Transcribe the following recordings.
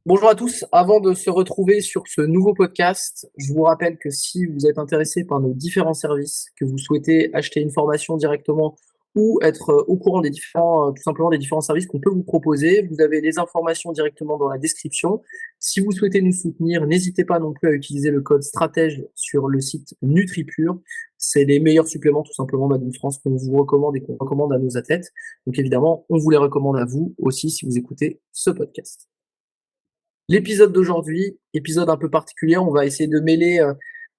Bonjour à tous. Avant de se retrouver sur ce nouveau podcast, je vous rappelle que si vous êtes intéressé par nos différents services, que vous souhaitez acheter une formation directement ou être au courant des différents, tout simplement des différents services qu'on peut vous proposer, vous avez les informations directement dans la description. Si vous souhaitez nous soutenir, n'hésitez pas non plus à utiliser le code stratège sur le site NutriPure. C'est les meilleurs suppléments tout simplement Made in France qu'on vous recommande et qu'on recommande à nos athlètes. Donc évidemment, on vous les recommande à vous aussi si vous écoutez ce podcast. L'épisode d'aujourd'hui, épisode un peu particulier, on va essayer de mêler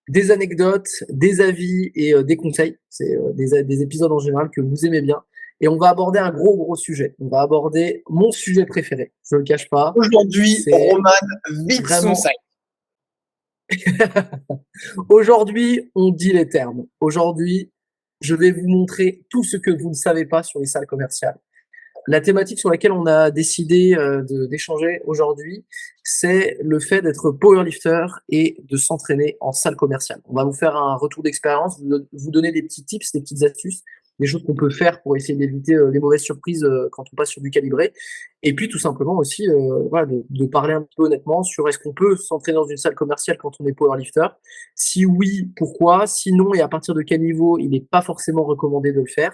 des anecdotes, des avis et des conseils. C'est des épisodes en général que vous aimez bien. Et on va aborder un gros sujet. On va aborder mon sujet préféré. Je ne le cache pas. Aujourd'hui, C'est Roman vide son vraiment... sac. Aujourd'hui, on dit les termes. Aujourd'hui, je vais vous montrer tout ce que vous ne savez pas sur les salles commerciales. La thématique sur laquelle on a décidé d'échanger aujourd'hui, c'est le fait d'être powerlifter et de s'entraîner en salle commerciale. On va vous faire un retour d'expérience, vous donner des petits tips, des petites astuces, des choses qu'on peut faire pour essayer d'éviter les mauvaises surprises quand on passe sur du calibré. Et puis tout simplement aussi voilà, de parler un peu honnêtement sur est-ce qu'on peut s'entraîner dans une salle commerciale quand on est powerlifter. Si oui, pourquoi? Sinon, et à partir de quel niveau il n'est pas forcément recommandé de le faire.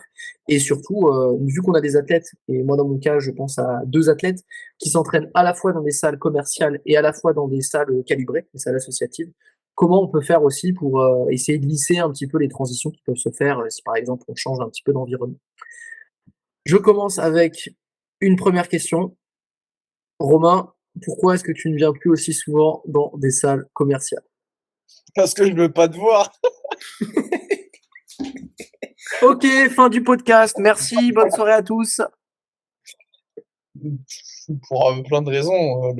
Et surtout, vu qu'on a des athlètes, et moi dans mon cas, je pense à deux athlètes qui s'entraînent à la fois dans des salles commerciales et à la fois dans des salles calibrées, des salles associatives, comment on peut faire aussi pour essayer de lisser un petit peu les transitions qui peuvent se faire si par exemple on change un petit peu d'environnement. Je commence avec une première question. Romain, pourquoi est-ce que tu ne viens plus aussi souvent dans des salles commerciales? Parce que je veux pas te voir. Ok, fin du podcast. Merci, bonne soirée à tous. Pour plein de raisons.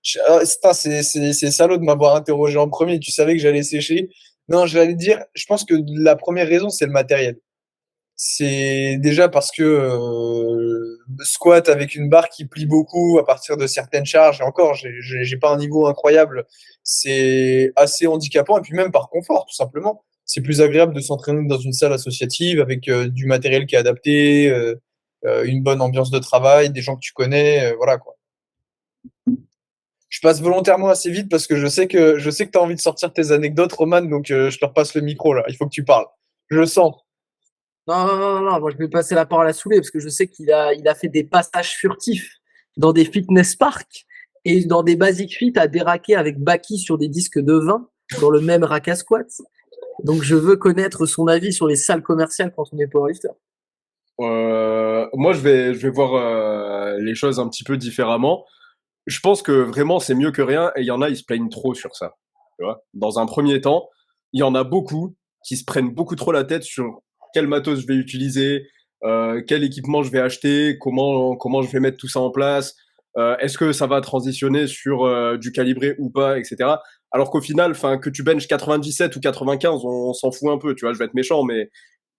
C'est salaud de m'avoir interrogé en premier. Tu savais que j'allais sécher. Non, j'allais dire, je pense que la première raison, c'est le matériel. C'est déjà parce que squat avec une barre qui plie beaucoup à partir de certaines charges, et encore, j'ai pas un niveau incroyable, c'est assez handicapant, et puis même par confort, tout simplement. C'est plus agréable de s'entraîner dans une salle associative avec du matériel qui est adapté, une bonne ambiance de travail, des gens que tu connais, voilà quoi. Je passe volontairement assez vite parce que je sais que tu as envie de sortir tes anecdotes, Roman, donc je te repasse le micro là. Il faut que tu parles. Je le sens. Non, moi je vais passer la parole à Souley parce que je sais il a fait des passages furtifs dans des fitness parks et dans des basic fit à déraquer avec Baki sur des disques de vin dans le même rack à squat. Donc je veux connaître son avis sur les salles commerciales quand on est powerlifter. Moi, je vais voir les choses un petit peu différemment. Je pense que vraiment, c'est mieux que rien, et il y en a, ils se plaignent trop sur ça. Tu vois, dans un premier temps, il y en a beaucoup qui se prennent beaucoup trop la tête sur quel matos je vais utiliser, quel équipement je vais acheter, comment je vais mettre tout ça en place, est-ce que ça va transitionner sur du calibré ou pas, etc. Alors qu'au final, enfin, que tu benches 97 ou 95, on s'en fout un peu, tu vois, je vais être méchant, mais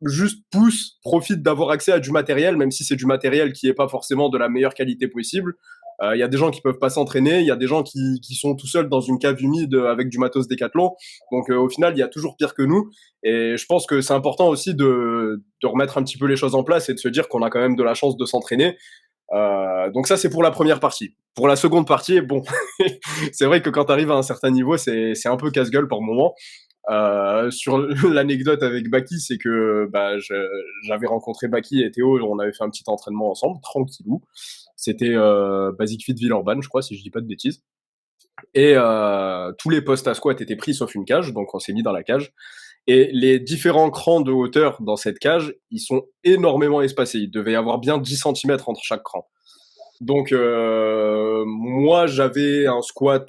juste pousse, profite d'avoir accès à du matériel, même si c'est du matériel qui est pas forcément de la meilleure qualité possible. Il y a des gens qui peuvent pas s'entraîner, il y a des gens qui sont tout seuls dans une cave humide avec du matos Décathlon. Donc au final, il y a toujours pire que nous. Et je pense que c'est important aussi de remettre un petit peu les choses en place et de se dire qu'on a quand même de la chance de s'entraîner. Donc ça, c'est pour la première partie. Pour la seconde partie, bon, c'est vrai que quand tu arrives à un certain niveau, c'est un peu casse-gueule par moment. Sur l'anecdote avec Baki, c'est que j'avais rencontré Baki et Théo, on avait fait un petit entraînement ensemble, tranquillou. C'était Basic Fit Villeurbanne, je crois, si je dis pas de bêtises. Et tous les postes à squat étaient pris sauf une cage, donc on s'est mis dans la cage. Et les différents crans de hauteur dans cette cage, ils sont énormément espacés. Il devait y avoir bien 10 centimètres entre chaque cran. Donc moi, j'avais un squat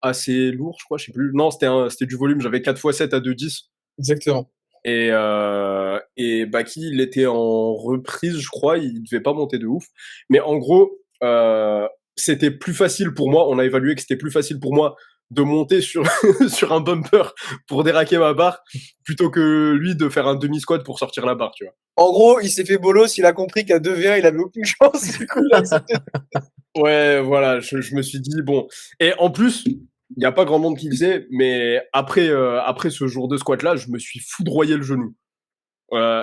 assez lourd, je crois, je sais plus. Non, c'était du volume, j'avais 4 x 7 à 2,10. Exactement. Et Baki, il était en reprise, je crois, il devait pas monter de ouf. Mais en gros, c'était plus facile pour moi, on a évalué que c'était plus facile pour moi de monter sur, sur un bumper pour déraquer ma barre, plutôt que lui de faire un demi-squat pour sortir la barre, tu vois. En gros, il s'est fait bolos, il a compris qu'à 2v1, il avait aucune chance. Du coup, il a accepté. Ouais, voilà, je me suis dit, bon. Et en plus, il n'y a pas grand monde qui le sait, mais après ce jour de squat-là, je me suis foudroyé le genou.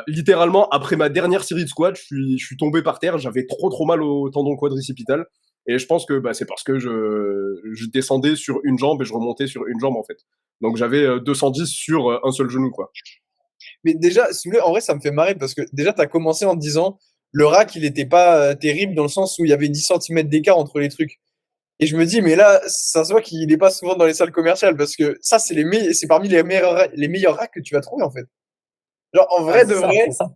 Littéralement, après ma dernière série de squats, je suis tombé par terre, j'avais trop mal au tendon quadricipital. Et je pense que c'est parce que je descendais sur une jambe et je remontais sur une jambe, en fait. Donc j'avais 210 sur un seul genou, quoi. Mais déjà, si vous voulez, en vrai, ça me fait marrer parce que déjà, tu as commencé en disant le rack, il était pas terrible dans le sens où il y avait 10 centimètres d'écart entre les trucs. Et je me dis, mais là, ça se voit qu'il n'est pas souvent dans les salles commerciales parce que ça, c'est parmi les meilleurs racks que tu vas trouver, en fait. Genre, en Ah, vrai, c'est de ça, vrai, c'est ça.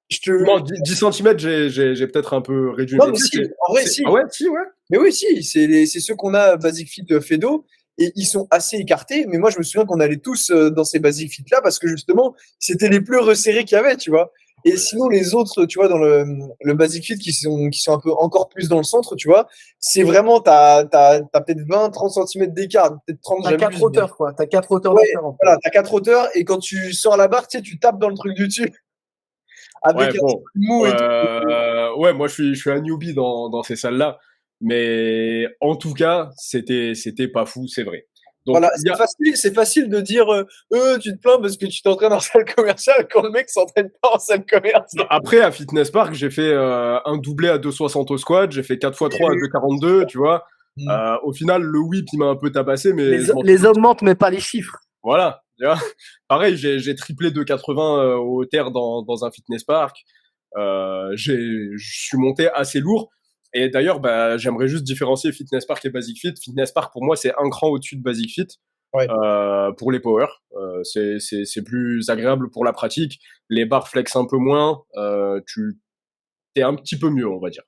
je te. Non, 10 cm, j'ai peut-être un peu réduit. Non, Mais mais tu sais, si, en vrai, si. Ah ouais, si, ouais. Mais oui, si, c'est ceux qu'on a Basic Fit Fedo et ils sont assez écartés. Mais moi, je me souviens qu'on allait tous dans ces Basic Fit là parce que justement, c'était les plus resserrés qu'il y avait, tu vois. Et sinon, les autres, tu vois, dans le Basic Fit qui sont un peu encore plus dans le centre, tu vois, c'est vraiment, t'as peut-être 20, 30 centimètres d'écart, peut-être 30, T'as 4 j'abuse. Mais... hauteurs, quoi. T'as 4 hauteurs Ouais, différentes. voilà, t'as 4 hauteurs et quand tu sors la barre, tu sais, tu tapes dans le truc du dessus Ouais, avec un bon. mou et tout. Ouais, moi, je suis un newbie dans ces salles-là. Mais en tout cas, c'était pas fou, c'est vrai. Donc, Voilà, il y a, c'est facile de dire tu te plains parce que tu t'entraînes en salle commerciale quand le mec s'entraîne pas en salle commerciale. après, à Fitness Park, j'ai fait un doublé à 2,60 au squat, j'ai fait 4x3 à 2,42, tu vois. Mm. Au final, le whip, il m'a un peu tabassé, mais je m'en suis Les augmentent, mais pas les chiffres. Voilà. Tu vois. Pareil, j'ai triplé 2,80 au terre dans un fitness park. Je suis monté assez lourd. Et d'ailleurs, j'aimerais juste différencier Fitness Park et Basic Fit. Fitness Park, pour moi, c'est un cran au-dessus de Basic Fit Ouais. pour les power. C'est plus agréable pour la pratique. Les barres flex un peu moins. Tu es un petit peu mieux, on va dire.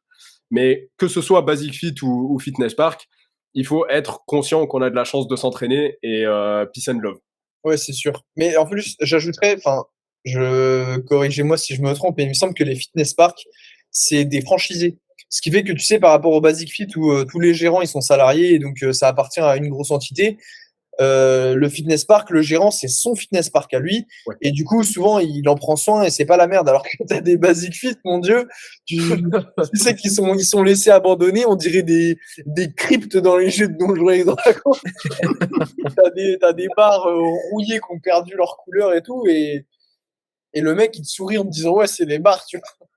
Mais que ce soit Basic Fit ou Fitness Park, il faut être conscient qu'on a de la chance de s'entraîner et peace and love. Ouais, c'est sûr. Mais en plus, j'ajouterais, enfin, corrigez-moi si je me trompe, mais il me semble que les fitness parks, c'est des franchisés. Ce qui fait que tu sais, par rapport au Basic Fit où tous les gérants ils sont salariés et donc ça appartient à une grosse entité, le fitness park, le gérant, c'est son fitness park à lui. Ouais. Et du coup, souvent, il en prend soin et c'est pas la merde. Alors que t'as des Basic Fit, mon Dieu, tu sais ils sont laissés abandonnés. On dirait des cryptes dans les jeux de Donjons et Dragons. T'as des barres rouillées qui ont perdu leur couleur et tout. Et le mec, il te sourit en te disant, ouais, c'est les barres, tu vois.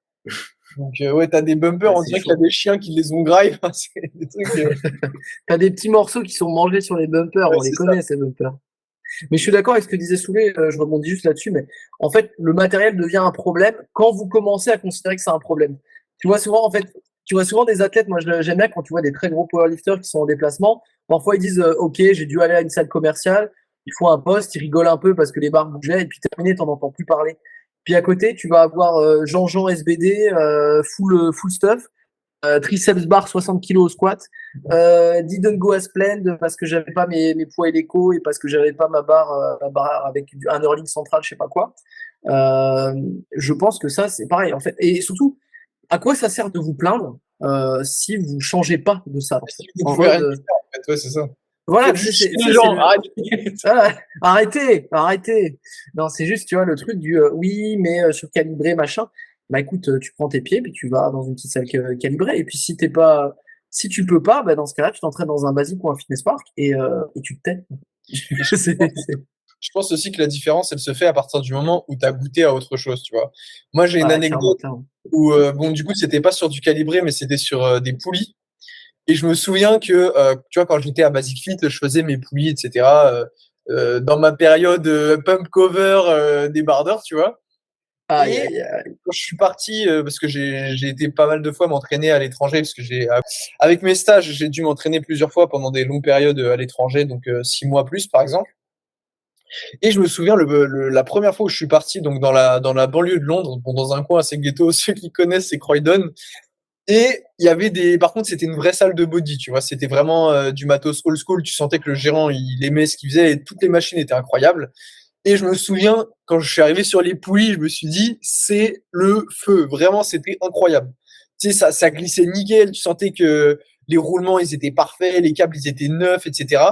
Donc, ouais, t'as des bumpers, Ouais, on c'est dirait qu'il y a chaud. des chiens qui les ont graillés. Enfin, c'est des trucs. T'as des petits morceaux qui sont mangés sur les bumpers. Ouais, On les c'est ça. connaît, ces bumpers. Mais je suis d'accord avec ce que disait Soulé, je rebondis juste là-dessus, mais en fait, le matériel devient un problème quand vous commencez à considérer que c'est un problème. Tu vois souvent, en fait, tu vois souvent des athlètes, moi j'aime bien quand tu vois des très gros powerlifters qui sont en déplacement, parfois ils disent OK, j'ai dû aller à une salle commerciale, ils font un poste, ils rigolent un peu parce que les barres bougeaient, et puis terminé, t'en entends plus parler. Puis à côté, tu vas avoir Jean-Jean SBD, full stuff, triceps bar 60 kilos au squat, didn't go as planned parce que j'avais pas mes poids et l'écho et parce que j'avais pas ma barre avec un hurling central, je sais pas quoi. Euh, je pense que ça c'est pareil en fait. Et surtout, à quoi ça sert de vous plaindre si vous changez pas de ça en fait. Si vous En pouvez mode, rien faire, en fait, ouais, c'est ça. voilà, Faites tu sais, juste chier tu les sais, c'est gens, le, arrêtez. voilà, arrêtez. Non, c'est juste, tu vois, le truc du oui, mais surcalibré, machin. Bah écoute, tu prends tes pieds, puis tu vas dans une petite salle calibrée. Et puis si tu peux pas, bah dans ce cas-là, tu t'entraînes dans un basique ou un fitness park et tu te tais. Mais C'est- je pense aussi que la différence, elle se fait à partir du moment où tu as goûté à autre chose, tu vois. Moi, j'ai une Ouais, clairement, anecdote clairement. où, bon, du coup, c'était pas sur du calibré, mais c'était sur des poulies. Et je me souviens que, tu vois, quand j'étais à Basic Fit, je faisais mes poulies, etc. Dans ma période pump cover des bardeurs, tu vois. Aïe, Et aïe, aïe. quand je suis parti, parce que j'ai été pas mal de fois m'entraîner à l'étranger, parce que avec mes stages, j'ai dû m'entraîner plusieurs fois pendant des longues périodes à l'étranger, donc 6 mois plus, par exemple. Et je me souviens la première fois où je suis parti, donc dans la banlieue de Londres, bon, dans un coin assez ghetto, ceux qui connaissent, c'est Croydon. Et il y avait par contre, c'était une vraie salle de body, tu vois. C'était vraiment du matos old school. Tu sentais que le gérant, il aimait ce qu'il faisait et toutes les machines étaient incroyables. Et je me souviens, quand je suis arrivé sur les poulies, je me suis dit, c'est le feu. Vraiment, c'était incroyable. Tu sais, ça glissait nickel. Tu sentais que les roulements, ils étaient parfaits, les câbles, ils étaient neufs, etc.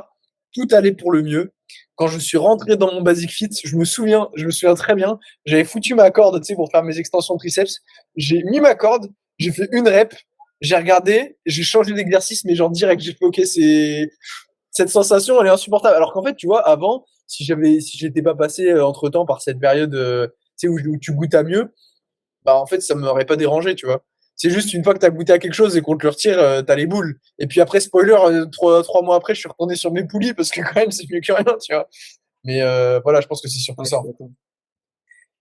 Tout allait pour le mieux. Quand je suis rentré dans mon Basic Fit, je me souviens très bien. J'avais foutu ma corde, tu sais, pour faire mes extensions de triceps. J'ai mis ma corde, j'ai fait une rep, j'ai regardé, j'ai changé d'exercice, mais genre direct, j'ai fait, OK, cette sensation, elle est insupportable. Alors qu'en fait, tu vois, avant, si j'étais pas passé entre temps par cette période, tu sais, où tu goûtes à mieux, bah, en fait, ça m'aurait pas dérangé, tu vois. C'est juste une fois que tu as goûté à quelque chose et qu'on te le retire, tu as les boules. Et puis après, spoiler, 3 mois après, je suis retourné sur mes poulies parce que quand même, c'est mieux que rien, tu vois. Mais voilà, je pense que c'est surtout Ouais, je ça. suis d'accord.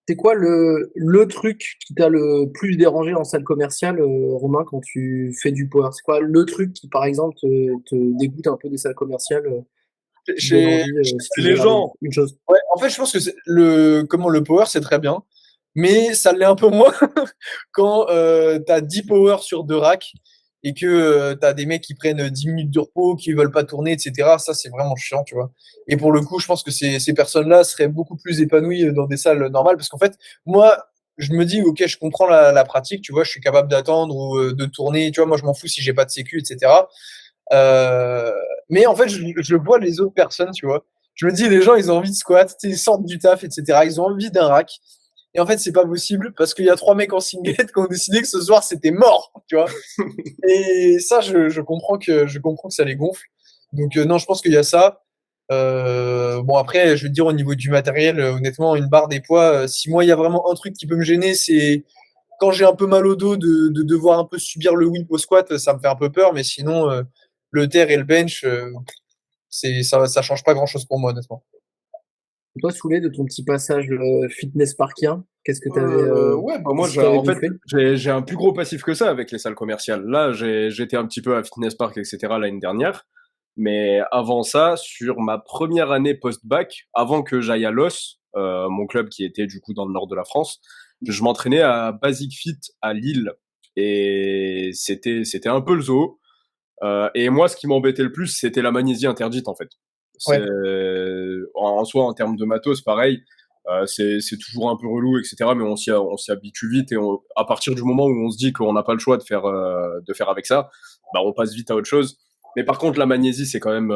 C'est quoi le truc qui t'a le plus dérangé en salle commerciale, Romain, quand tu fais du power? C'est quoi le truc qui, par exemple, te dégoûte un peu des salles commerciales, qui te donne Chez, envie, si tu devais Les garder gens, une chose? ouais, en fait, je pense que le power, c'est très bien. Mais ça l'est un peu moins quand tu as 10 power sur 2 racks et que tu as des mecs qui prennent 10 minutes de repos, qui veulent pas tourner, etc. Ça, c'est vraiment chiant, tu vois. Et pour le coup, je pense que ces personnes-là seraient beaucoup plus épanouies dans des salles normales parce qu'en fait, moi, je me dis, ok, je comprends la pratique, tu vois, je suis capable d'attendre ou de tourner, tu vois, moi, je m'en fous si j'ai pas de sécu, etc. Euh, mais en fait, je vois les autres personnes, tu vois. Je me dis, les gens, ils ont envie de squat, tu sais, ils sortent du taf, etc. Ils ont envie d'un rack. Et en fait, c'est pas possible parce qu'il y a 3 mecs en singlet qui ont décidé que ce soir, c'était mort, tu vois. Et ça, je comprends que ça les gonfle. Donc, non, je pense qu'il y a ça. Bon, après, je veux dire, au niveau du matériel, honnêtement, une barre des poids, si moi, il y a vraiment un truc qui peut me gêner, c'est quand j'ai un peu mal au dos de devoir un peu subir le whip au squat, ça me fait un peu peur. Mais sinon, le terre et le bench, ça change pas grand-chose pour moi, honnêtement. Et toi, Soulé, de ton petit passage fitness parkien, qu'est-ce que t'avais, ouais, bah moi, qu'est-ce qui t'avait gonflé? j'ai un plus gros passif que ça avec les salles commerciales. Là, j'étais un petit peu à Fitness Park, etc. l'année dernière. Mais avant ça, sur ma première année post-bac, avant que j'aille à Los, mon club qui était du coup dans le nord de la France, je m'entraînais à Basic Fit à Lille. Et c'était un peu le zoo. Et moi, ce qui m'embêtait le plus, c'était la magnésie interdite, en fait. Ouais, En soi, en termes de matos, pareil, c'est toujours un peu relou, etc. Mais on s'y habitue vite et à partir du moment où on se dit qu'on n'a pas le choix de faire avec ça, bah, on passe vite à autre chose. Mais par contre, la magnésie, c'est quand même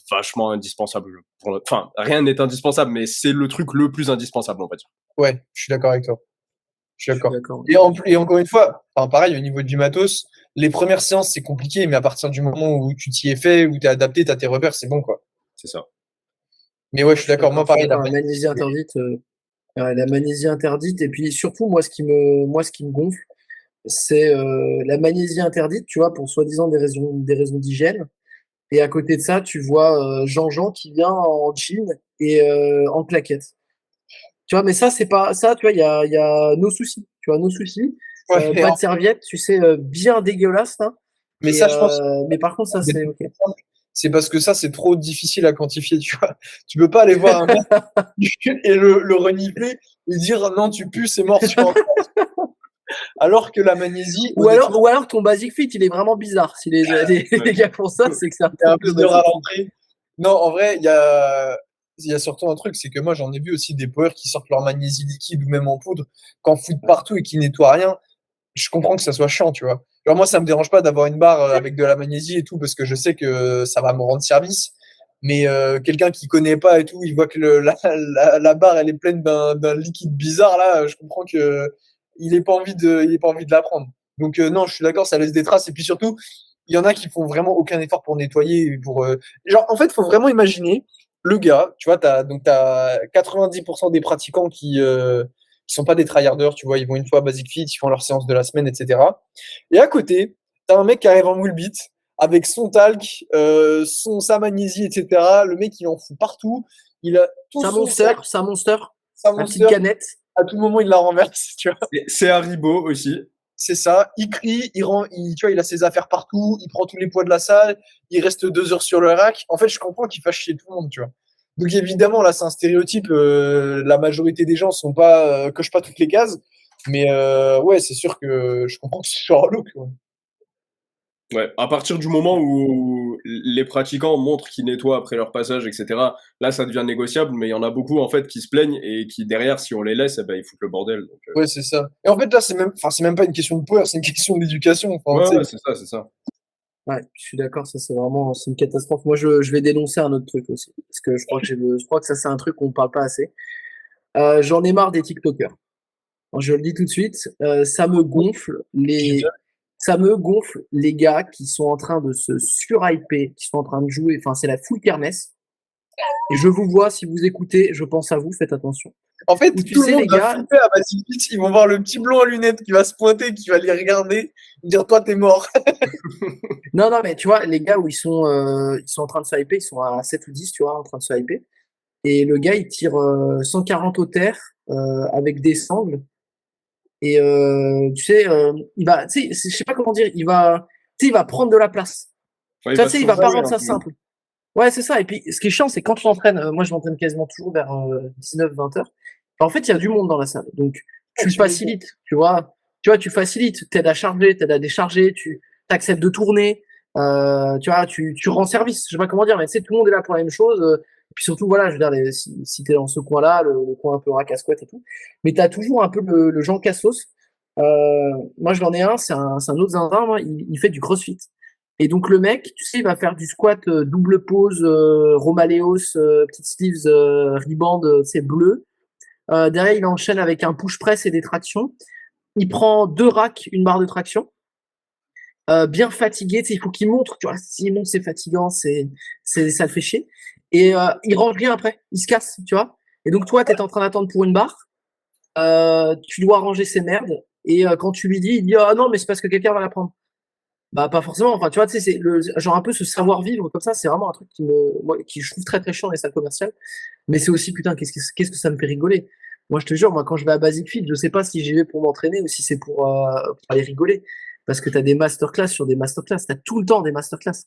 vachement indispensable. Enfin, rien n'est indispensable, mais c'est le truc le plus indispensable, on va dire. ouais, je suis d'accord avec toi. Je suis Je suis d'accord. d'accord. Et encore une fois, enfin, pareil, au niveau du matos, les premières séances, c'est compliqué, mais à partir du moment où tu t'y es fait, où tu es adapté, tu as tes repères, c'est bon, quoi. C'est ça. Mais ouais, je Je suis suis d'accord. d'accord, Moi, je suis pareil, la d'accord. La magnésie, magnésie interdite, la magnésie interdite, et puis surtout, moi, ce qui me gonfle, c'est la magnésie interdite, tu vois, pour soi-disant des raisons d'hygiène. Et à côté de ça, tu vois Jean-Jean qui vient en jean et en claquettes. Tu vois, mais ça, c'est pas ça, tu vois, il y a nos soucis, tu vois, nos soucis. ouais, Pas de serviette, tu sais, bien dégueulasse, là. mais Et, ça, je pense, mais par contre, ça, c'est OK. c'est parce que ça, c'est trop difficile à quantifier, tu vois. Tu peux pas aller voir un mec et le renifler et dire non, tu pues, c'est mort sur un. Alors que la magnésie, Ou alors, honnêtement, ou alors ton Basic Fit, il est vraiment bizarre. Si les gars font ça, c'est que c'est un il y a un truc de videur à Basic Fit. l'entrée. Non, en vrai, il y a surtout un truc, c'est que moi, j'en ai vu aussi des powers qui sortent leur magnésie liquide ou même en poudre, qu'en foutent partout et qui nettoient rien. Je comprends que ça soit chiant, tu vois. Alors moi, ça me dérange pas d'avoir une barre avec de la magnésie et tout, parce que je sais que ça va me rendre service. Mais quelqu'un qui connaît pas et tout, il voit que la barre, elle est pleine d'un liquide bizarre, là, je comprends que il ait pas envie de la prendre. Donc non, je suis d'accord, ça laisse des traces. Et puis surtout, il y en a qui font vraiment aucun effort pour nettoyer. Genre, en fait, il faut vraiment imaginer le gars, tu vois, t'as 90% des pratiquants qui sont pas des tryharders, tu vois, ils vont une fois à Basic Fit, ils font leur séance de la semaine, etc. Et à côté, t'as un mec qui arrive en wheel beat avec son talc, sa magnésie, etc. Le mec, il en fout partout. Il a tout C'est un son monster, sac, c'est un monster, sa la petite monster. canette. À tout moment, il la renverse, tu vois. C'est Haribo aussi. C'est ça. Il crie, tu vois, il a ses affaires partout, il prend tous les poids de la salle, il reste 2 heures sur le rack. En fait, je comprends qu'il fasse chier tout le monde, tu vois. Donc évidemment, là, c'est un stéréotype. La majorité des gens cochent pas toutes les cases. Mais ouais, c'est sûr que je comprends que ce soit relou, quoi. Ouais, à partir du moment où les pratiquants montrent qu'ils nettoient après leur passage, etc., là, ça devient négociable, mais il y en a beaucoup, en fait, qui se plaignent et qui, derrière, si on les laisse, eh ben, ils foutent le bordel. Donc, Ouais, c'est ça. Et en fait, là, c'est même pas une question de power, c'est une question d'éducation. Enfin, ouais, tu ouais, sais. c'est ça, c'est ça. Ouais, je suis d'accord, ça c'est une catastrophe. Moi, je vais dénoncer un autre truc aussi, parce que je crois que ça c'est un truc qu'on parle pas assez. J'en ai marre des TikTokers. Alors, je le dis tout de suite, ça me gonfle les gars qui sont en train de se surhyper, qui sont en train de jouer. Enfin, c'est la full kermesse. Et je vous vois, si vous écoutez, je pense à vous, faites attention. En fait, Où tu tout le sais, monde les va gars, flipper à Basic Fit. Ils vont voir le petit blond à lunettes qui va se pointer, qui va les regarder, dire toi t'es mort. non, non, mais tu vois, les gars où ils sont en train de se hyper, ils sont à 7 ou 10, tu vois, en train de se hyper. Et le gars, il tire 140 au terre avec des sangles. Et tu sais, il va, tu sais, je sais pas comment dire, tu sais, il va prendre de la place. Enfin, il Tu vois, va tu sais, il va pas surjouer rendre un ça peu. simple. Ouais, c'est ça. Et puis, ce qui est chiant, c'est quand tu t'entraînes, moi, je m'entraîne quasiment toujours vers 19-20 heures. En fait, il y a du monde dans la salle. Donc, Ah, tu tu m'étonnes. facilites, tu vois. Tu vois, tu facilites. T'aides à charger, t'aides à décharger, tu acceptes de tourner. Tu vois, tu rends service. Je sais pas comment dire, mais tu sais, tout le monde est là pour la même chose. Et puis surtout, voilà, je veux dire, si t'es dans ce coin-là, le coin un peu rack à squat et tout. Mais t'as toujours un peu le Jean Cassos. Moi, j'en ai un, c'est un autre zinzin, moi, il fait du crossfit. Et donc le mec, tu sais, il va faire du squat double pose, Romaleos, petite sleeves, riband, tu sais, bleu. Derrière, il enchaîne avec un push press et des tractions. Il prend 2 racks, une barre de traction. Bien fatigué, tu sais, il faut qu'il montre, tu vois. S'il montre, c'est fatigant, ça le fait chier. Et il range rien après, il se casse, tu vois. Et donc toi, t'es en train d'attendre pour une barre. Tu dois ranger ses merdes. Et quand tu lui dis, il dit ah non, mais c'est parce que quelqu'un va la prendre. Bah, pas forcément. Enfin, tu vois, tu sais, c'est le, genre un peu ce savoir-vivre comme ça, c'est vraiment un truc qui je trouve très très chiant dans les salles commerciales. Mais c'est aussi, putain, qu'est-ce que ça me fait rigoler. Moi, je te jure, moi, quand je vais à Basic Fit, je sais pas si j'y vais pour m'entraîner ou si c'est pour aller rigoler. Parce que t'as des masterclass sur des masterclass. T'as tout le temps des masterclass.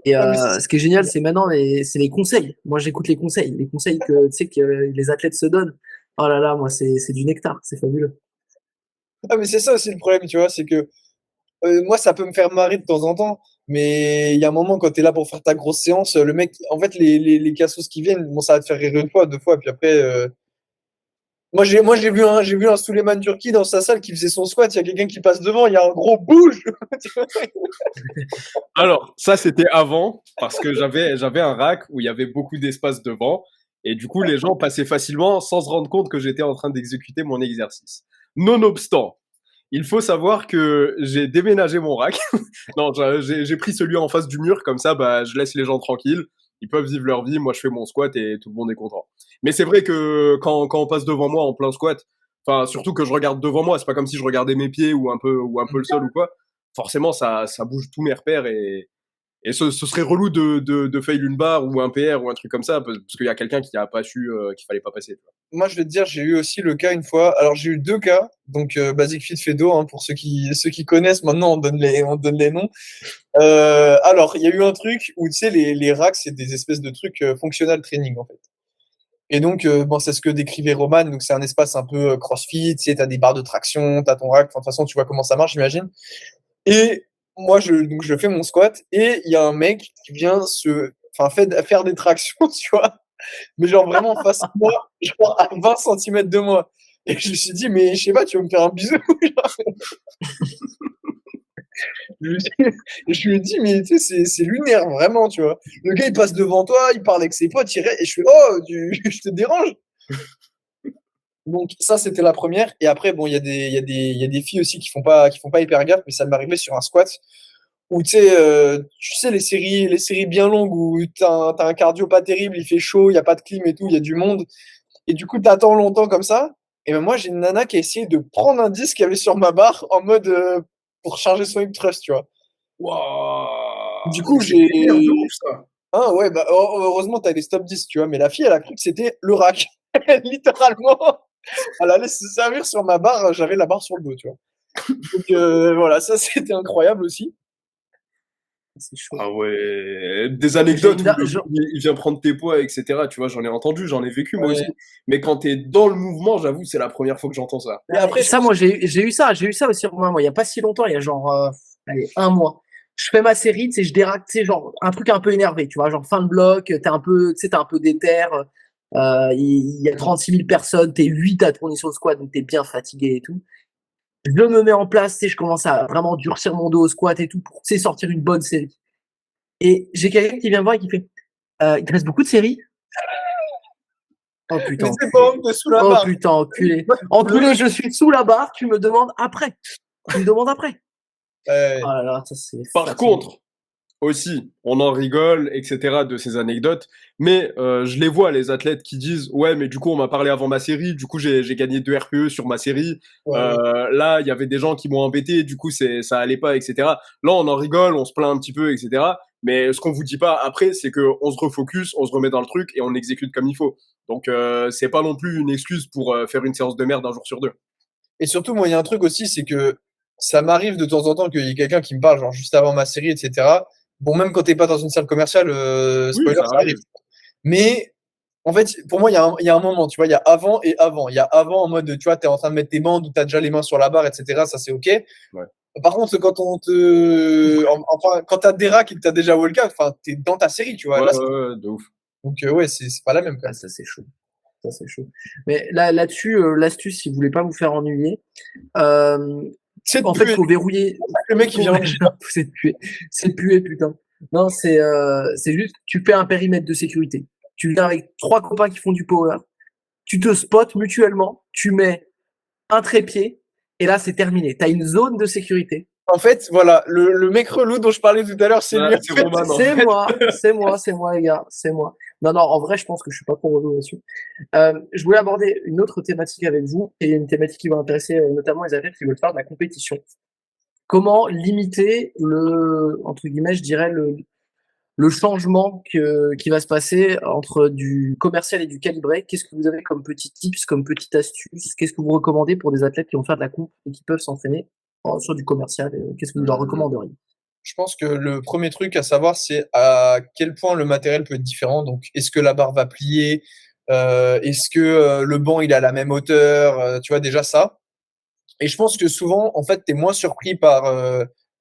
Et Ouais, mais ce qui est génial, c'est maintenant, c'est les conseils. Moi, j'écoute les conseils. Les conseils que, tu sais, que les athlètes se donnent. Oh là là, moi, c'est du nectar. C'est fabuleux. c'est ça aussi le problème, tu vois, c'est que moi, ça peut me faire marrer de temps en temps, mais il y a un moment quand tu es là pour faire ta grosse séance, le mec, en fait, les cassos qui viennent, bon, ça va te faire rire une fois, deux fois, puis après, j'ai vu un Souleymane Turki dans sa salle qui faisait son squat, il y a quelqu'un qui passe devant, il y a un gros bouge. Alors, ça, c'était avant, parce que j'avais un rack où il y avait beaucoup d'espace devant, et du coup, les gens passaient facilement sans se rendre compte que j'étais en train d'exécuter mon exercice. Nonobstant, il faut savoir que j'ai déménagé mon rack. Non, j'ai pris celui en face du mur, comme ça, bah, je laisse les gens tranquilles. Ils peuvent vivre leur vie, moi je fais mon squat et tout le monde est content. Mais c'est vrai que quand on passe devant moi en plein squat, enfin surtout que je regarde devant moi, c'est pas comme si je regardais mes pieds ou un peu le sol ou quoi. Forcément, ça bouge tous mes repères et ce serait relou de fail une barre ou un PR ou un truc comme ça parce qu'il y a quelqu'un qui a pas su qu'il fallait pas passer. Tu vois. Moi, je vais te dire, j'ai eu aussi le cas une fois. Alors, j'ai eu deux cas. Donc, Basic Fit Fedo, hein, pour ceux qui connaissent, maintenant, on donne les noms. Alors, il y a eu un truc où, tu sais, les racks, c'est des espèces de trucs functional training, en fait. Et donc, bon, c'est ce que décrivait Roman. Donc, c'est un espace un peu CrossFit. Tu sais, t'as des barres de traction, t'as ton rack. Enfin, de toute façon, tu vois comment ça marche, j'imagine. Et moi, donc, je fais mon squat et il y a un mec qui vient faire des tractions, tu vois. Mais genre vraiment face à moi, genre à 20 centimètres de moi. Et je me suis dit, mais je sais pas, tu vas me faire un bisou. Genre. Je lui ai dit, mais tu sais, c'est lunaire, vraiment, tu vois. Le gars, il passe devant toi, il parle avec ses potes, et je fais, oh, je te dérange. Donc ça, c'était la première. Et après, bon, il y a des filles aussi qui font pas hyper gaffe, mais ça m'est arrivé sur un squat où tu sais les séries bien longues où t'as un cardio pas terrible, il fait chaud, il y a pas de clim et tout, il y a du monde. Et du coup, t'attends longtemps comme ça. Et ben moi, j'ai une nana qui a essayé de prendre un disque qu'il y avait sur ma barre en mode pour charger son hip thrust, tu vois. Du Waouh, coup, mais c'est vénère de ouf ça. Ah ouais, bah heureusement, t'as les stop 10, tu vois. Mais la fille, elle a cru que c'était le rack. Littéralement, elle allait se servir sur ma barre. J'avais la barre sur le dos, tu vois. Donc voilà, ça, c'était incroyable aussi. C'est chaud. Ah ouais, des J'ai anecdotes une, où da- le mec, genre, il vient prendre tes poids, etc. Tu vois, j'en ai entendu, j'en ai vécu moi aussi. Ouais. Mais quand t'es dans le mouvement, j'avoue, c'est la première fois que j'entends ça. Mais après, je ça, pense moi, que j'ai eu ça aussi, Romain, moi, il y a pas si longtemps, il y a genre, allez, un mois. Je fais ma série, tu sais, je déraque, tu sais, genre, un truc un peu énervé, tu vois, genre fin de bloc, t'es un peu déter, il y a 36 000 personnes, t'es 8 à tourner sur le squat, donc t'es bien fatigué et tout. Je me mets en place, tu sais, je commence à vraiment durcir mon dos au squat et tout pour, tu sais, sortir une bonne série. Et j'ai quelqu'un qui vient me voir et qui fait, il te reste beaucoup de séries? Oh putain, mais c'est pas enculé. honte, t'es sous la Oh barre. putain, enculé. Le Enculé, mec, je suis sous la barre, tu me demandes après. Tu me demandes après. Oh là là, ça c'est Par fatigant. contre, aussi, on en rigole, etc. de ces anecdotes, mais je les vois, les athlètes qui disent ouais, mais du coup on m'a parlé avant ma série, du coup j'ai gagné 2 RPE sur ma série. Ouais, ouais. Là, il y avait des gens qui m'ont embêté, du coup ça allait pas, etc. Là, on en rigole, on se plaint un petit peu, etc. Mais ce qu'on vous dit pas après, c'est que on se refocus, on se remet dans le truc et on exécute comme il faut. Donc c'est pas non plus une excuse pour faire une séance de merde un jour sur deux. Et surtout, moi, il y a un truc aussi, c'est que ça m'arrive de temps en temps qu'il y ait quelqu'un qui me parle, genre juste avant ma série, etc. Bon, même quand t'es pas dans une salle commerciale, Oui, spoiler, ça ça arrive. arrive. Mais en fait, pour moi, il y a un moment, tu vois, il y a avant et avant. Il y a avant en mode, tu vois, t'es en train de mettre tes bandes ou t'as déjà les mains sur la barre, etc. Ça, c'est OK. Ouais. Par contre, quand enfin, quand t'as des racks et que t'as déjà walk out, enfin, t'es dans ta série, tu vois. Ouais, Là, ouais, de ouf. donc, ouais, c'est pas la même, quand Ah, même. ça c'est chaud. Ça c'est chaud. Mais là-dessus, l'astuce, si vous voulez pas vous faire ennuyer, euh, C'est de en fait, il puer. faut verrouiller. Le mec, il vient en Chine. C'est puer. C'est puer, putain. Non, c'est juste, tu fais un périmètre de sécurité. Tu viens avec 3 copains qui font du power. Tu te spots mutuellement. Tu mets un trépied. Et là, c'est terminé. Tu as une zone de sécurité. En fait, voilà, le mec relou dont je parlais tout à l'heure, c'est Ouais, lui. En c'est fait. Roman, en C'est fait. moi, c'est moi, les gars, c'est moi. Non, non, en vrai, je pense que je suis pas trop relou là-dessus. Je voulais aborder une autre thématique avec vous, et une thématique qui va intéresser notamment les athlètes qui veulent faire de la compétition. Comment limiter entre guillemets, je dirais, le changement qui va se passer entre du commercial et du calibré? Qu'est-ce que vous avez comme petits tips, comme petite astuce? Qu'est-ce que vous recommandez pour des athlètes qui vont faire de la comp et qui peuvent s'entraîner sur du commercial? Qu'est-ce que vous leur recommanderiez? Je pense que le premier truc à savoir, c'est à quel point le matériel peut être différent. Donc, est-ce que la barre va plier? Est-ce que le banc il est à la même hauteur? Tu vois déjà ça. Et je pense que souvent, en fait, tu es moins surpris par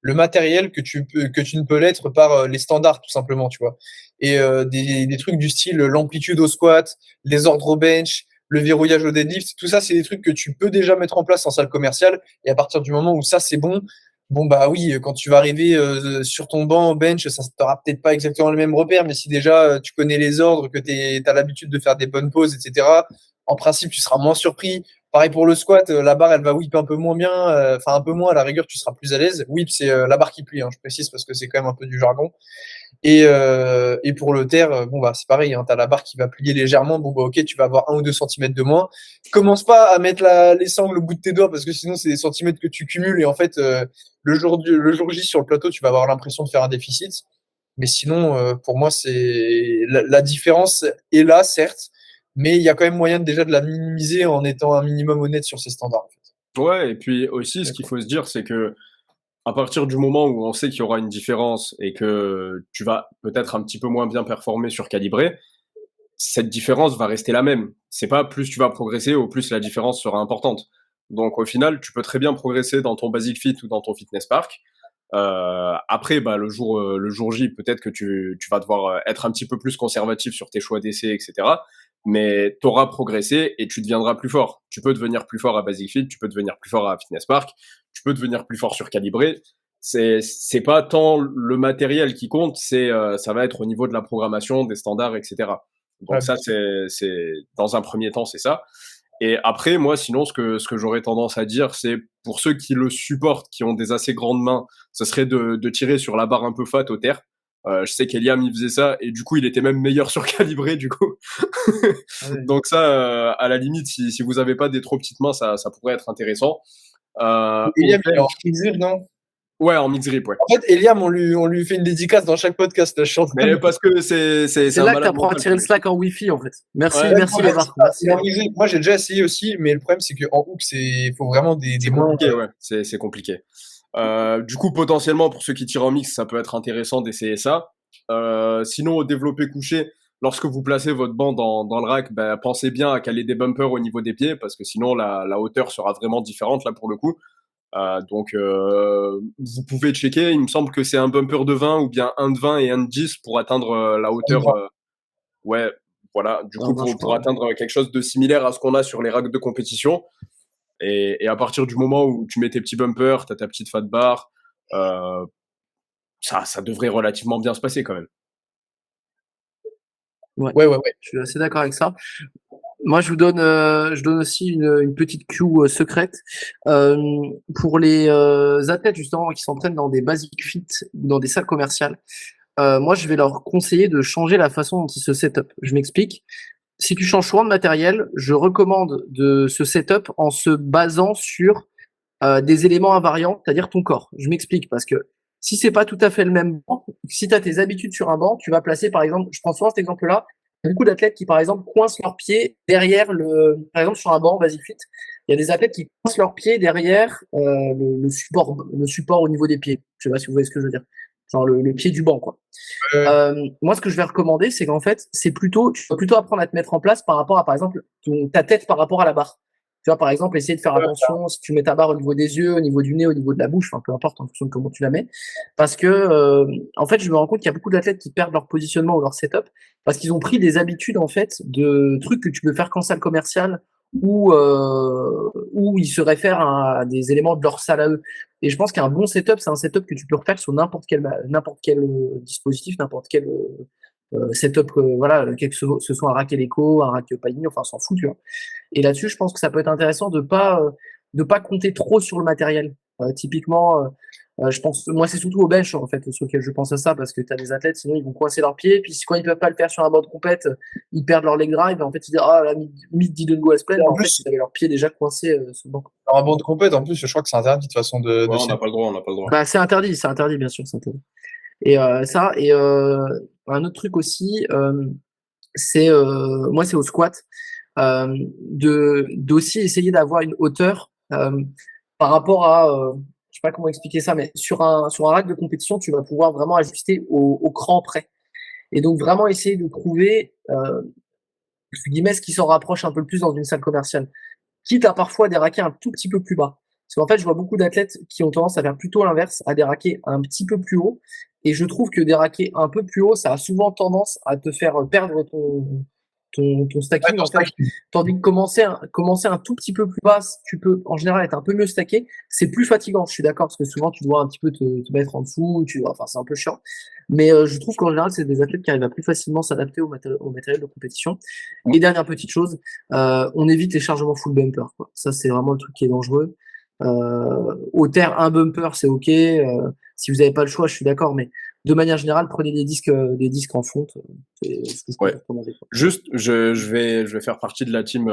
le matériel que tu ne peux l'être par les standards, tout simplement, tu vois. Et des trucs du style l'amplitude au squat, les ordres au bench, le verrouillage au deadlift, tout ça, c'est des trucs que tu peux déjà mettre en place en salle commerciale. Et à partir du moment où ça, c'est bon, bon, bah oui, quand tu vas arriver sur ton banc au bench, ça t'aura peut-être pas exactement le même repère, mais si déjà tu connais les ordres, que tu as l'habitude de faire des bonnes pauses, etc., en principe, tu seras moins surpris. Pareil pour le squat, la barre elle va whip un peu moins bien, enfin un peu moins à la rigueur tu seras plus à l'aise. Whip c'est la barre qui plie, hein, je précise parce que c'est quand même un peu du jargon. Et pour le terre, bon bah c'est pareil, hein, t'as la barre qui va plier légèrement, bon bah ok tu vas avoir 1 ou 2 centimètres de moins. Commence pas à mettre les sangles au bout de tes doigts parce que sinon c'est des centimètres que tu cumules et en fait le jour J sur le plateau tu vas avoir l'impression de faire un déficit. Mais sinon pour moi c'est la différence est là certes, mais il y a quand même moyen déjà de la minimiser en étant un minimum honnête sur ses standards. En fait. Ouais, et puis aussi, ce qu'il faut se dire, c'est que à partir du moment où on sait qu'il y aura une différence et que tu vas peut-être un petit peu moins bien performer sur calibré, cette différence va rester la même. C'est pas plus tu vas progresser au plus la différence sera importante. Donc au final, tu peux très bien progresser dans ton Basic Fit ou dans ton Fitness Park. Après, bah, le jour J, peut-être que tu vas devoir être un petit peu plus conservatif sur tes choix d'essai, etc. Mais tu auras progressé et tu deviendras plus fort. Tu peux devenir plus fort à Basic Fit, tu peux devenir plus fort à Fitness Park, tu peux devenir plus fort sur Calibré. C'est pas tant le matériel qui compte, ça va être au niveau de la programmation, des standards, etc. Ouais, Donc ça, c'est dans un premier temps, c'est ça. Et après, moi, sinon, ce que j'aurais tendance à dire, c'est pour ceux qui le supportent, qui ont des assez grandes mains, ce serait de tirer sur la barre un peu fat au terre. Je sais qu'Eliam, il faisait ça, et du coup, il était même meilleur sur calibré, du coup. ouais. Donc ça, à la limite, si vous avez pas des trop petites mains, ça pourrait être intéressant. Au Eliam, il est en bench, exil, non? ouais, en mix grip, ouais. En fait, Eliam, on lui fait une dédicace dans chaque podcast. Là, je suis en train Mais de- parce que c'est C'est un là que tu malade apprends à mental, tirer ce le mec. slack en Wi-Fi, en fait. Merci, Ouais, merci Ouais, Lévar. Merci. il est en exil. Moi, j'ai déjà essayé aussi, mais le problème, c'est qu'en hook, il faut vraiment des c'est mains. compliqué, ouais. C'est compliqué. Du coup, potentiellement, pour ceux qui tirent en mix, ça peut être intéressant d'essayer ça. Sinon, au développé couché, lorsque vous placez votre banc dans le rack, ben, pensez bien à caler des bumpers au niveau des pieds, parce que sinon, la hauteur sera vraiment différente, là, pour le coup. Donc, vous pouvez checker. Il me semble que c'est un bumper de 20 ou bien un de 20 et un de 10 pour atteindre la hauteur. Ouais, voilà. Du Ça coup, marche pas. pour atteindre quelque chose de similaire à ce qu'on a sur les racks de compétition. Et à partir du moment où tu mets tes petits bumpers, tu as ta petite fat bar, euh, ça devrait relativement bien se passer quand même. Ouais, Ouais, ouais, ouais. je suis assez d'accord avec ça. Moi, je donne aussi une petite cue secrète euh, pour les athlètes justement qui s'entraînent dans des basic fit, dans des salles commerciales. moi, je vais leur conseiller de changer la façon dont ils se set-up. Je m'explique. Si tu changes souvent de matériel, je recommande de se set-up en se basant sur des éléments invariants, c'est-à-dire ton corps. Je m'explique parce que si c'est pas tout à fait le même banc, si tu as tes habitudes sur un banc, tu vas placer par exemple, je prends souvent cet exemple-là, il y a beaucoup d'athlètes qui par exemple coincent leurs pieds derrière par exemple sur un banc Basic Fit, il y a des athlètes qui coincent leurs pieds derrière le support au niveau des pieds. Je sais pas si vous voyez ce que je veux dire. Genre le pied du banc, quoi. Moi, ce que je vais recommander, c'est qu'en fait, tu vas plutôt apprendre à te mettre en place par rapport à, par exemple, ta tête par rapport à la barre. Tu vois, par exemple, essayer de faire attention si tu mets ta barre au niveau des yeux, au niveau du nez, au niveau de la bouche, enfin, peu importe en fonction de comment tu la mets. Parce que, en fait, je me rends compte qu'il y a beaucoup d'athlètes qui perdent leur positionnement ou leur setup parce qu'ils ont pris des habitudes, en fait, de trucs que tu peux faire qu'en salle commerciale où ils se réfèrent à des éléments de leur salle à eux. Et je pense qu'un bon setup, c'est un setup que tu peux refaire sur n'importe quel dispositif, n'importe quel setup, voilà, que ce soit un rack Eleco, un rack Pagini, enfin, on s'en fout, tu vois. Et là-dessus, je pense que ça peut être intéressant de pas compter trop sur le matériel. Typiquement, je pense, moi, c'est surtout au bench, en fait, sur lequel je pense à ça, parce que tu as des athlètes, sinon, ils vont coincer leurs pieds, puis quand ils peuvent pas le faire sur un banc de compète, ils perdent leur leg drive, et en fait, ils disent, ah, la mid didn't go as planned, mais en fait, ils avaient leurs pieds déjà coincés sur le banc. Alors, un banc de compète, en plus, je crois que c'est interdit de toute façon Ouais, on n'a pas le droit, on n'a pas le droit. Bah, c'est interdit, bien sûr, c'est interdit. Et un autre truc aussi, c'est moi, c'est au squat, d'aussi essayer d'avoir une hauteur par rapport à, je sais pas comment expliquer ça, mais sur un rack de compétition, tu vas pouvoir vraiment ajuster au cran près. Et donc vraiment essayer de trouver entre guillemets ce qui s'en rapproche un peu plus dans une salle commerciale, quitte à parfois déraquer un tout petit peu plus bas. Parce qu'en fait, je vois beaucoup d'athlètes qui ont tendance à faire plutôt l'inverse, à déraquer un petit peu plus haut. Et je trouve que déraquer un peu plus haut, ça a souvent tendance à te faire perdre ton stacking, en fait. Tandis que commencer un tout petit peu plus bas, tu peux en général être un peu mieux stacké. C'est plus fatigant, je suis d'accord, parce que souvent tu dois un petit peu te mettre en dessous, enfin c'est un peu chiant. Mais je trouve qu'en général, c'est des athlètes qui arrivent à plus facilement s'adapter au matériel de compétition. Et dernière petite chose, on évite les chargements full bumper, quoi. Ça, c'est vraiment le truc qui est dangereux. Au terre, un bumper, c'est ok. Si vous n'avez pas le choix, je suis d'accord, mais de manière générale, prenez des disques en fonte. C'est ce que je peux recommander, quoi. Juste, je vais faire partie de la team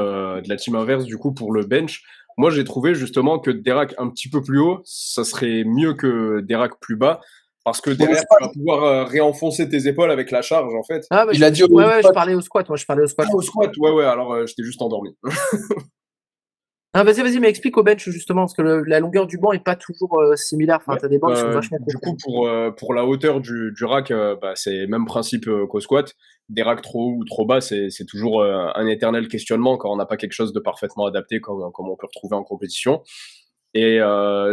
inverse du coup pour le bench. Moi, j'ai trouvé justement que des racks un petit peu plus haut, ça serait mieux que des racks plus bas. Parce que derrière, tu vas pouvoir réenfoncer tes épaules avec la charge, en fait. Ah, bah, je parlais au squat. Moi, je parlais au squat. Ah, au squat, ouais, alors j'étais juste endormi. Ah, vas-y, mais explique au bench, justement, parce que la longueur du banc est pas toujours similaire. Enfin, t'as des bancs qui sont vachement Du coup, pour la hauteur du rack, c'est même principe qu'au squat. Des racks trop hauts ou trop bas, c'est toujours un éternel questionnement quand on n'a pas quelque chose de parfaitement adapté comme on peut retrouver en compétition. Et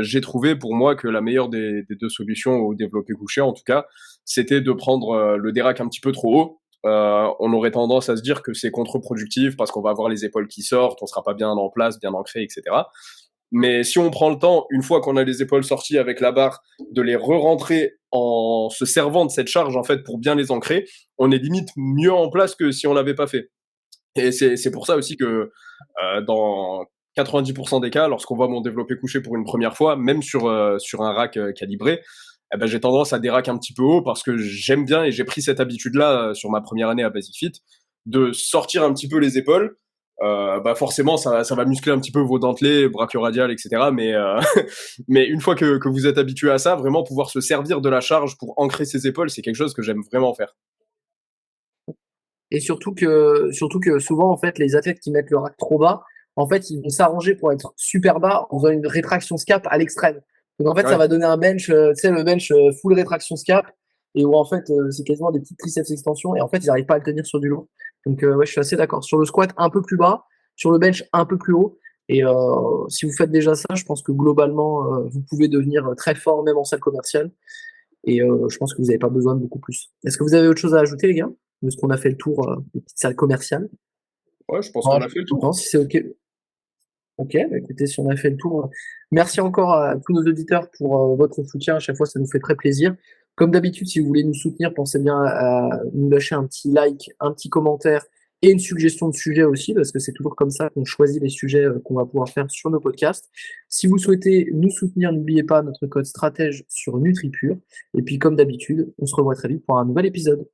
j'ai trouvé pour moi que la meilleure des deux solutions au développé couché, en tout cas, c'était de prendre le dérack un petit peu trop haut. On aurait tendance à se dire que c'est contre-productif parce qu'on va avoir les épaules qui sortent, on sera pas bien en place, bien ancré, etc. Mais si on prend le temps, une fois qu'on a les épaules sorties avec la barre, de les re-rentrer en se servant de cette charge en fait pour bien les ancrer, on est limite mieux en place que si on l'avait pas fait. Et c'est pour ça aussi que dans 90% des cas, lorsqu'on voit mon développé couché pour une première fois, même sur un rack calibré, eh ben, j'ai tendance à des racks un petit peu haut parce que j'aime bien et j'ai pris cette habitude-là sur ma première année à Basic Fit de sortir un petit peu les épaules. Forcément, ça va muscler un petit peu vos dentelés, brachioradiales, etc. Mais une fois que vous êtes habitué à ça, vraiment pouvoir se servir de la charge pour ancrer ses épaules, c'est quelque chose que j'aime vraiment faire. Et surtout que souvent, en fait, les athlètes qui mettent le rack trop bas, en fait, ils vont s'arranger pour être super bas en faisant une rétraction scap à l'extrême. Donc, en fait, ça va donner un bench, tu sais, le bench full rétraction scap, et où, en fait, c'est quasiment des petites triceps extensions, et en fait, ils n'arrivent pas à le tenir sur du lourd. Donc, ouais, je suis assez d'accord. Sur le squat, un peu plus bas, sur le bench, un peu plus haut. Et si vous faites déjà ça, je pense que globalement, vous pouvez devenir très fort, même en salle commerciale. Et je pense que vous n'avez pas besoin de beaucoup plus. Est-ce que vous avez autre chose à ajouter, les gars? Est-ce qu'on a fait le tour des petites salles commerciales? Ouais, je pense qu'on a fait le tour. Non, si c'est OK. OK, bah écoutez, si on a fait le tour, merci encore à tous nos auditeurs pour votre soutien. À chaque fois, ça nous fait très plaisir. Comme d'habitude, si vous voulez nous soutenir, pensez bien à nous lâcher un petit like, un petit commentaire et une suggestion de sujet aussi, parce que c'est toujours comme ça qu'on choisit les sujets qu'on va pouvoir faire sur nos podcasts. Si vous souhaitez nous soutenir, n'oubliez pas notre code stratège sur NutriPure. Et puis, comme d'habitude, on se revoit très vite pour un nouvel épisode.